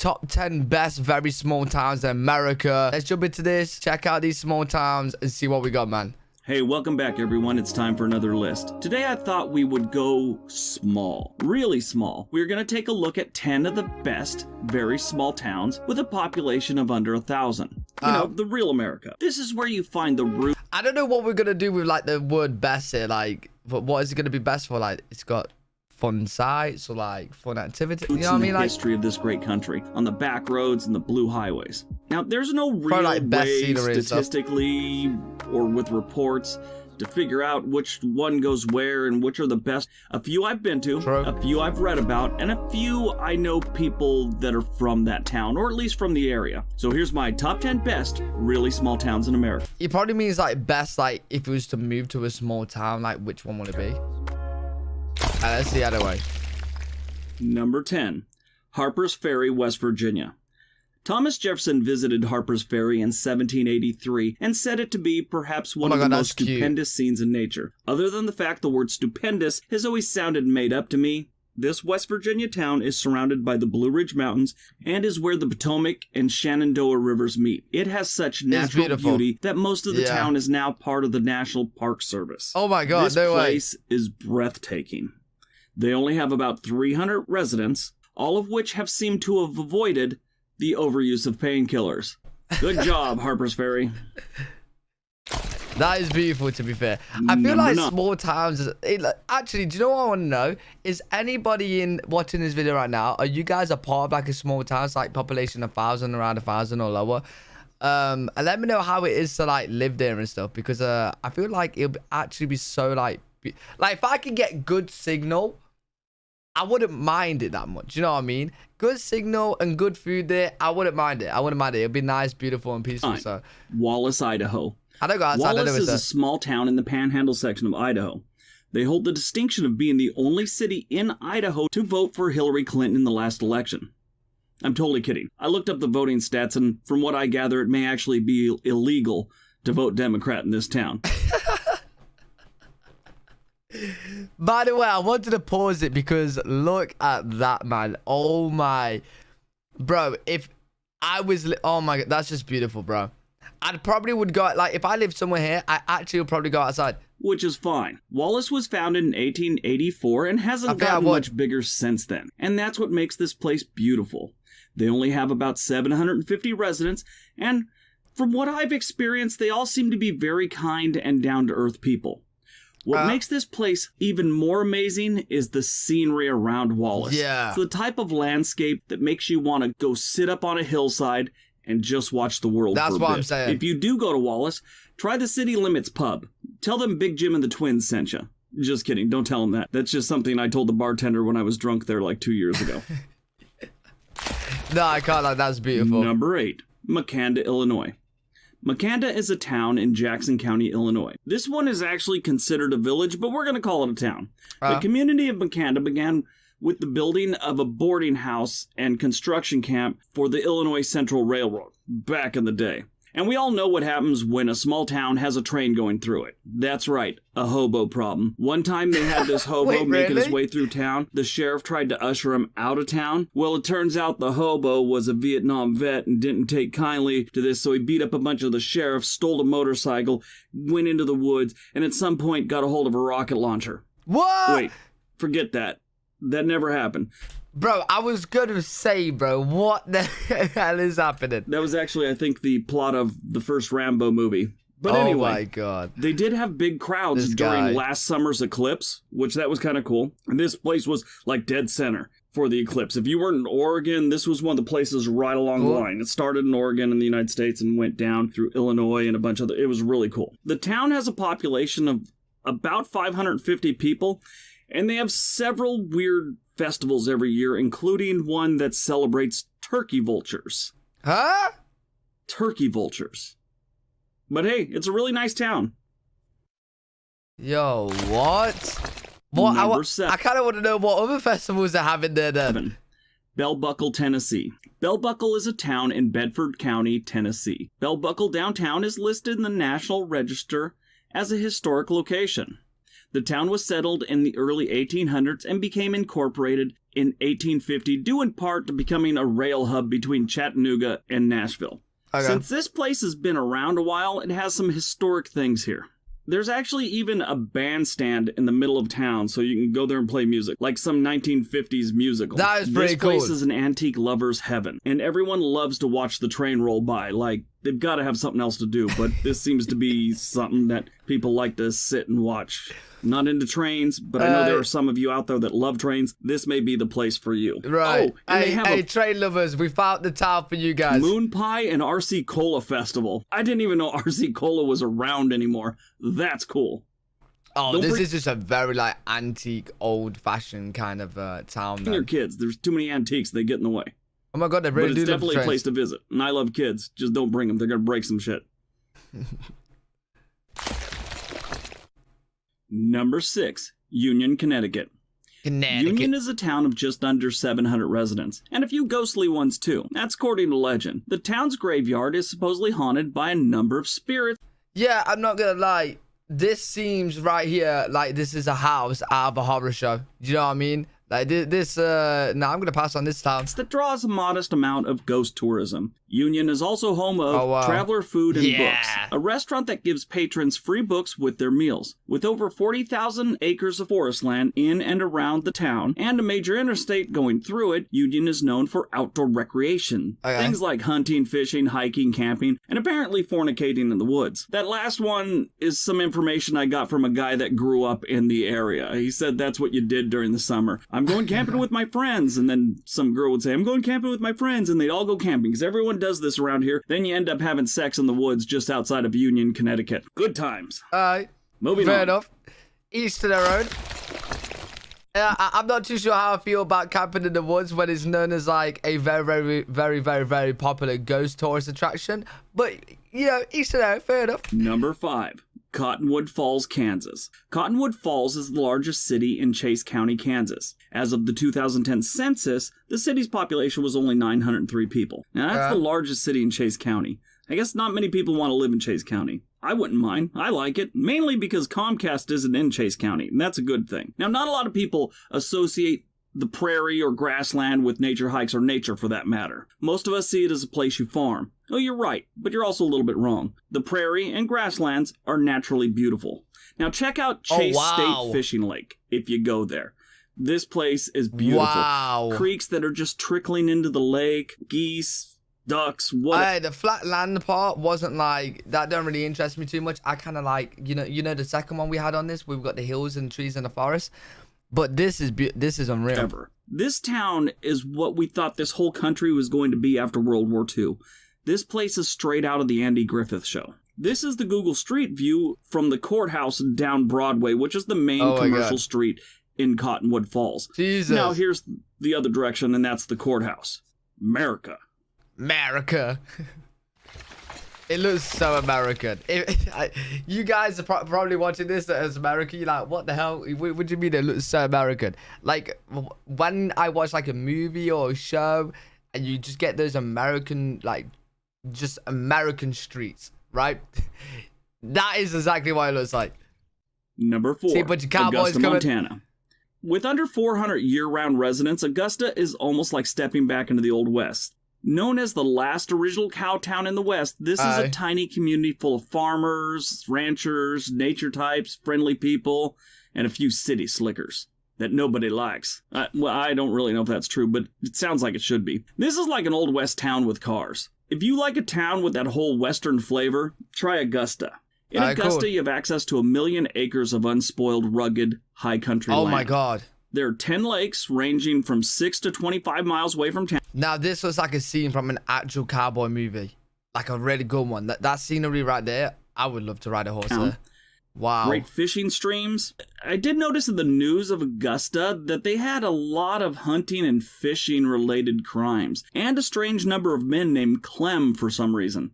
top 10 best very small towns in America. Let's jump into this, check out these small towns, and see what we got, man. Hey, welcome back everyone. It's time for another list. Today I thought we would go small, really small. We're gonna take a look at 10 of the best, very small towns with a population of under 1,000. You know, the real America. This is where you find the root. I don't know what we're gonna do with like the word best here. Like, what is it gonna be best for? Like, it's got fun sites or like fun activities. You know what I mean? The like history of this great country on the back roads and the blue highways. Now, there's no real like best way scenery statistically or with reports to figure out which one goes where and which are the best. A few I've been to, a few I've read about, and a few I know people that are from that town, or at least from the area. So here's my top 10 best really small towns in America. It probably means like best, like if it was to move to a small town, like which one would it be? Let's see either way. Number 10, Harper's Ferry, West Virginia. Thomas Jefferson visited Harper's Ferry in 1783 and said it to be perhaps one of the most stupendous scenes in nature. Other than the fact the word stupendous has always sounded made up to me, this West Virginia town is surrounded by the Blue Ridge Mountains and is where the Potomac and Shenandoah rivers meet. It has such natural beauty that most of the town is now part of the National Park Service. Oh my God, this place is breathtaking. They only have about 300 residents, all of which have seemed to have avoided the overuse of painkillers. Good job, Harper's Ferry. That is beautiful, to be fair. I feel like small towns... Actually, do you know what I want to know? Is anybody watching this video right now, are you guys a part of like a small town, like population 1,000, around 1,000 or lower? And let me know how it is to like live there and stuff, because I feel like it'll actually be so like if I could get good signal, I wouldn't mind it that much. You know what I mean? Good signal and good food there, I wouldn't mind it. I wouldn't mind it. It'd be nice, beautiful, and peaceful. So Wallace, Idaho. I don't go outside. Wallace is a small town in the Panhandle section of Idaho. They hold the distinction of being the only city in Idaho to vote for Hillary Clinton in the last election. I'm totally kidding. I looked up the voting stats, and from what I gather, it may actually be illegal to vote Democrat in this town. By the way, I wanted to pause it because look at that, man. Oh my, bro, if I was, oh my God, that's just beautiful, bro. I probably would go, like, if I lived somewhere here, I actually would probably go outside. Which is fine. Wallace was founded in 1884 and hasn't gotten much bigger since then. And that's what makes this place beautiful. They only have about 750 residents, and from what I've experienced, they all seem to be very kind and down-to-earth people. What makes this place even more amazing is the scenery around Wallace. Yeah. It's the type of landscape that makes you want to go sit up on a hillside and just watch the world. That's what I'm saying. If you do go to Wallace, try the City Limits pub. Tell them Big Jim and the Twins sent you. Just kidding. Don't tell them that. That's just something I told the bartender when I was drunk there like 2 years ago. No, I can't. Like, that's beautiful. Number 8, Makanda, Illinois. Makanda is a town in Jackson County, Illinois. This one is actually considered a village, but we're going to call it a town. The community of Makanda began with the building of a boarding house and construction camp for the Illinois Central Railroad back in the day. And we all know what happens when a small town has a train going through it. That's right, a hobo problem. One time they had this hobo making his way through town. The sheriff tried to usher him out of town. Well, it turns out the hobo was a Vietnam vet and didn't take kindly to this, so he beat up a bunch of the sheriffs, stole a motorcycle, went into the woods, and at some point got a hold of a rocket launcher. What? Wait, forget that. That never happened. Bro, I was going to say, bro, what the hell is happening? That was actually, I think, the plot of the first Rambo movie. But anyway, oh my God. They did have big crowds during last summer's eclipse, which that was kind of cool. And this place was like dead center for the eclipse. If you were in Oregon, this was one of the places right along the line. It started in Oregon in the United States and went down through Illinois and a bunch of it was really cool. The town has a population of about 550 people, and they have several weird festivals every year, including one that celebrates turkey vultures. Huh? Turkey vultures. But hey, it's a really nice town. Yo, what? Number 7. I kind of want to know what other festivals they have in there then. Bell Buckle, Tennessee. Bell Buckle is a town in Bedford County, Tennessee. Bell Buckle downtown is listed in the National Register as a historic location. The town was settled in the early 1800s and became incorporated in 1850, due in part to becoming a rail hub between Chattanooga and Nashville. Okay. Since this place has been around a while, it has some historic things here. There's actually even a bandstand in the middle of town, so you can go there and play music, like some 1950s musical. That is pretty cool. This place is an antique lover's heaven, and everyone loves to watch the train roll by. Like, they've got to have something else to do, but this seems to be something that people like to sit and watch. Not into trains, but I know there are some of you out there that love trains. This may be the place for you. Right. Oh, and hey, train lovers, we found the town for you guys. Moon Pie and RC Cola Festival. I didn't even know RC Cola was around anymore. That's cool. Oh, this is just a very, like, antique, old-fashioned kind of town. Your kids, there's too many antiques, they get in the way. Oh my God, they really do. But it's definitely a place to visit. And I love kids. Just don't bring them. They're going to break some shit. Number 6, Union, Connecticut. Union is a town of just under 700 residents, and a few ghostly ones too. That's according to legend. The town's graveyard is supposedly haunted by a number of spirits. Yeah, I'm not gonna lie. This seems right here like this is a house out of a horror show. Do you know what I mean? Like this, I'm gonna pass on this town. That draws a modest amount of ghost tourism. Union is also home of Traveler Food and Books, a restaurant that gives patrons free books with their meals. With over 40,000 acres of forest land in and around the town, and a major interstate going through it, Union is known for outdoor recreation. Things like hunting, fishing, hiking, camping, and apparently fornicating in the woods. That last one is some information I got from a guy that grew up in the area. He said that's what you did during the summer. I'm going camping with my friends, and then some girl would say, I'm going camping with my friends, and they'd all go camping, because everyone does this around here. Then you end up having sex in the woods just outside of Union, Connecticut. Good times. Moving on. Fair enough. Each to their own. I'm not too sure how I feel about camping in the woods when it's known as like a very popular ghost tourist attraction. But, you know, each to their own. Fair enough. Number 5. Cottonwood Falls, Kansas. Cottonwood Falls is the largest city in Chase County, Kansas. As of the 2010 census, the city's population was only 903 people. Now, that's the largest city in Chase County. I guess not many people want to live in Chase County. I wouldn't mind. I like it, mainly because Comcast isn't in Chase County, and that's a good thing. Now, not a lot of people associate the prairie or grassland with nature hikes or nature for that matter. Most of us see it as a place you farm. Oh, you're right, but you're also a little bit wrong. The prairie and grasslands are naturally beautiful. Now check out Chase State Fishing Lake if you go there. This place is beautiful. Wow. Creeks that are just trickling into the lake, geese, ducks, what? Hey, the flat land part wasn't like, that don't really interest me too much. I kind of like, you know the second one we had on this, we've got the hills and trees and the forest. But this is unreal. Ever. This town is what we thought this whole country was going to be after World War II. This place is straight out of the Andy Griffith Show. This is the Google Street view from the courthouse down Broadway, which is the main commercial street in Cottonwood Falls. Jesus. Now here's the other direction, and that's the courthouse. America. It looks so American. You guys are probably watching this as American. You're like, what the hell? What do you mean it looks so American? Like, when I watch like a movie or a show, and you just get those American, like, just American streets, right? That is exactly what it looks like. Number 4, Augusta, Montana. With under 400 year-round residents, Augusta is almost like stepping back into the Old West. Known as the last original cow town in the West, this is a tiny community full of farmers, ranchers, nature types, friendly people, and a few city slickers that nobody likes. Well, I don't really know if that's true, but it sounds like it should be. This is like an Old West town with cars. If you like a town with that whole Western flavor, try Augusta. In Augusta, you have access to 1 million acres of unspoiled, rugged, high country land. Oh my God. There are 10 lakes ranging from 6 to 25 miles away from town. Now, this was like a scene from an actual cowboy movie. Like a really good one. That scenery right there, I would love to ride a horse there. Wow. Great fishing streams. I did notice in the news of Augusta that they had a lot of hunting and fishing related crimes. And a strange number of men named Clem for some reason.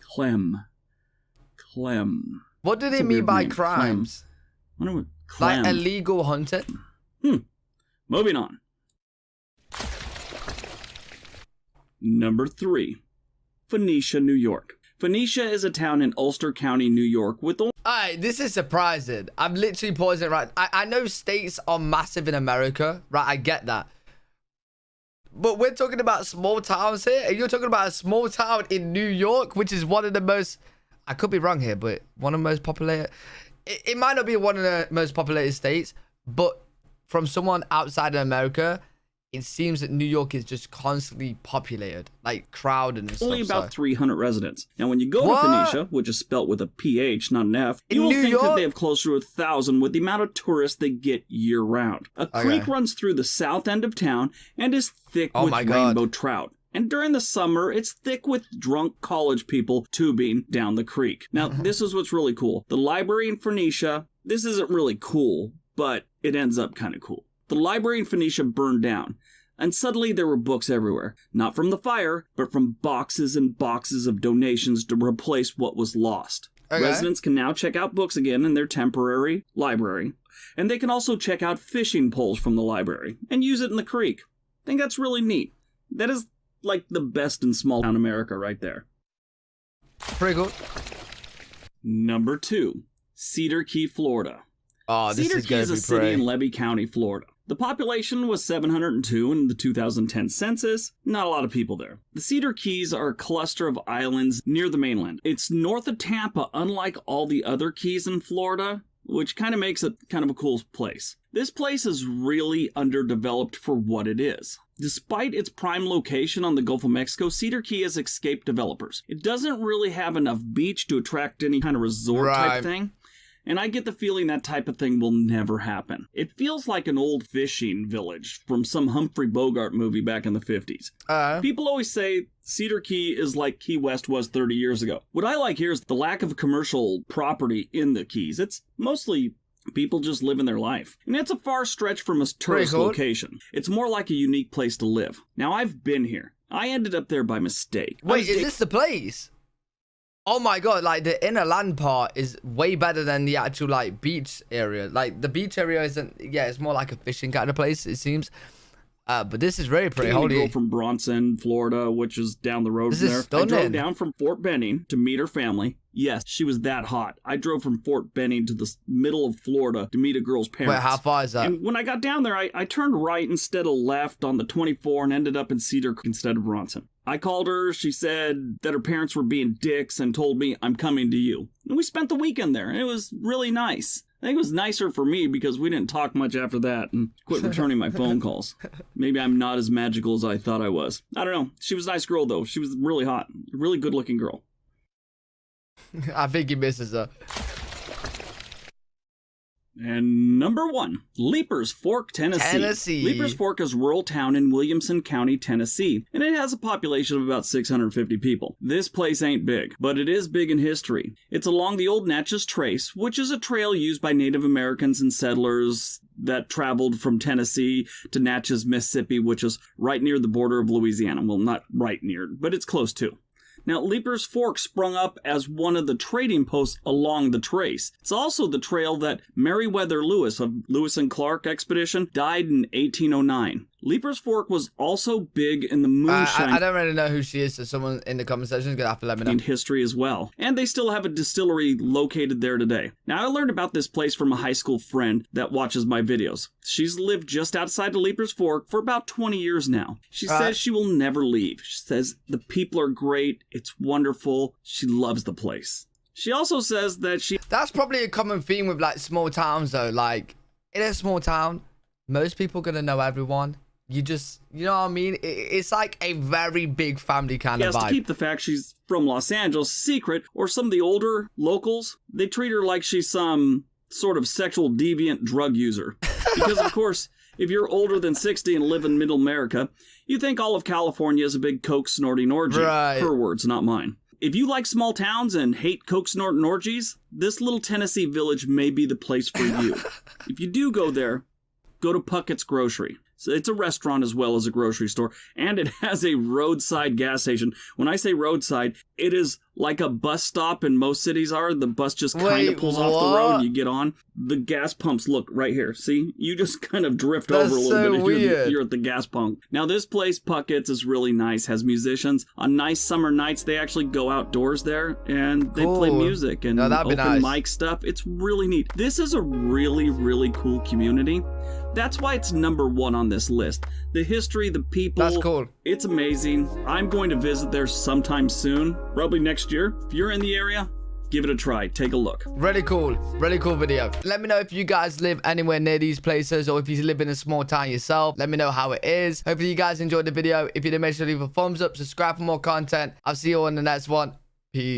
Clem. What do they mean by crimes? Clem. Like illegal hunting? Moving on. Number 3, Phoenicia, New York. Phoenicia is a town in Ulster County, New York with only... Alright, this is surprising. I'm literally pausing it right. I know states are massive in America, right? I get that. But we're talking about small towns here, and you're talking about a small town in New York, which is one of the most, I could be wrong here, but one of the most populated, it might not be one of the most populated states, but from someone outside of America, it seems that New York is just constantly populated, like crowded and stuff. Only about 300 residents. Now, when you go to Phoenicia, which is spelt with a PH, not an F, you will think that they have close to 1,000 with the amount of tourists they get year-round. A creek runs through the south end of town and is thick with rainbow trout. And during the summer, it's thick with drunk college people tubing down the creek. Now, this is what's really cool. The library in Phoenicia, this isn't really cool, but it ends up kind of cool. The library in Phoenicia burned down, and suddenly there were books everywhere. Not from the fire, but from boxes and boxes of donations to replace what was lost. Residents can now check out books again in their temporary library, and they can also check out fishing poles from the library and use it in the creek. I think that's really neat. That is like the best in small town America right there. Pretty cool. Number 2, Cedar Key, Florida. Oh, this Cedar is Key is a city pretty. in Levy County, Florida. The population was 702 in the 2010 census. Not a lot of people there. The Cedar Keys are a cluster of islands near the mainland. It's north of Tampa, unlike all the other keys in Florida, which kind of makes it kind of a cool place. This place is really underdeveloped for what it is. Despite its prime location on the Gulf of Mexico, Cedar Key has escaped developers. It doesn't really have enough beach to attract any kind of resort type thing. And I get the feeling that type of thing will never happen. It feels like an old fishing village from some Humphrey Bogart movie back in the 50s. People always say Cedar Key is like Key West was 30 years ago. What I like here is the lack of commercial property in the Keys. It's mostly people just living their life. And it's a far stretch from a tourist location. It's more like a unique place to live. Now, I've been here. I ended up there by mistake. Wait, is this the place? Oh my god, like the inner land part is way better than the actual like beach area. Like the beach area isn't, it's more like a fishing kind of place, it seems. But this is very pretty. Holy. Girl from Bronson, Florida, which is down the road from there. I drove down from Fort Benning to meet her family. Yes, she was that hot. I drove from Fort Benning to the middle of Florida to meet a girl's parents. Wait, how far is that? And when I got down there, I turned right instead of left on the 24 and ended up in Cedar instead of Bronson. I called her. She said that her parents were being dicks and told me, I'm coming to you. And we spent the weekend there, and it was really nice. I think it was nicer for me because we didn't talk much after that and quit returning my phone calls. Maybe I'm not as magical as I thought I was. I don't know. She was a nice girl, though. She was really hot. A really good-looking girl. I think he misses her. And number 1, Leapers Fork, Tennessee. Leapers Fork is a rural town in Williamson County, Tennessee, and it has a population of about 650 people. This place ain't big, but it is big in history. It's along the old Natchez Trace, which is a trail used by Native Americans and settlers that traveled from Tennessee to Natchez, Mississippi, which is right near the border of Louisiana. Well, not right near, but it's close to. Now, Leapers Fork sprung up as one of the trading posts along the trace. It's also the trail that Meriwether Lewis of Lewis and Clark expedition died in 1809. Leapers Fork was also big in the moonshine. I don't really know who she is, so someone in the comment section is going to have to let me know. In history as well. And they still have a distillery located there today. Now, I learned about this place from a high school friend that watches my videos. She's lived just outside of Leapers Fork for about 20 years now. She says she will never leave. She says the people are great. It's wonderful. She loves the place. She also says that That's probably a common theme with like small towns though. Like in a small town, most people gonna know everyone. You know what I mean? It's like a very big family kind of vibe. To keep the fact she's from Los Angeles secret, or some of the older locals, they treat her like she's some sort of sexual deviant drug user. Because, of course, if you're older than 60 and live in middle America, you think all of California is a big coke-snorting orgy. Right. Her words, not mine. If you like small towns and hate coke-snorting orgies, this little Tennessee village may be the place for you. If you do go there, go to Puckett's Grocery. So it's a restaurant as well as a grocery store, and it has a roadside gas station. When I say roadside, it is like a bus stop in most cities are. The bus just kind of pulls off the road and you get on. The gas pumps, look, right here. See? You just kind of drift over a little bit if you're at the gas pump. Now, this place, Puckett's, is really nice. Has musicians. On nice summer nights, they actually go outdoors there, and they play music and open mic stuff. It's really neat. This is a really, really cool community That's why it's #1 on this list. The history, the people. That's cool. It's amazing. I'm going to visit there sometime soon, probably next year. If you're in the area, give it a try. Take a look. Really cool video. Let me know if you guys live anywhere near these places, or if you live in a small town yourself. Let me know how it is. Hopefully you guys enjoyed the video. If you did, make sure to leave a thumbs up, subscribe for more content. I'll see you on the next one. Peace.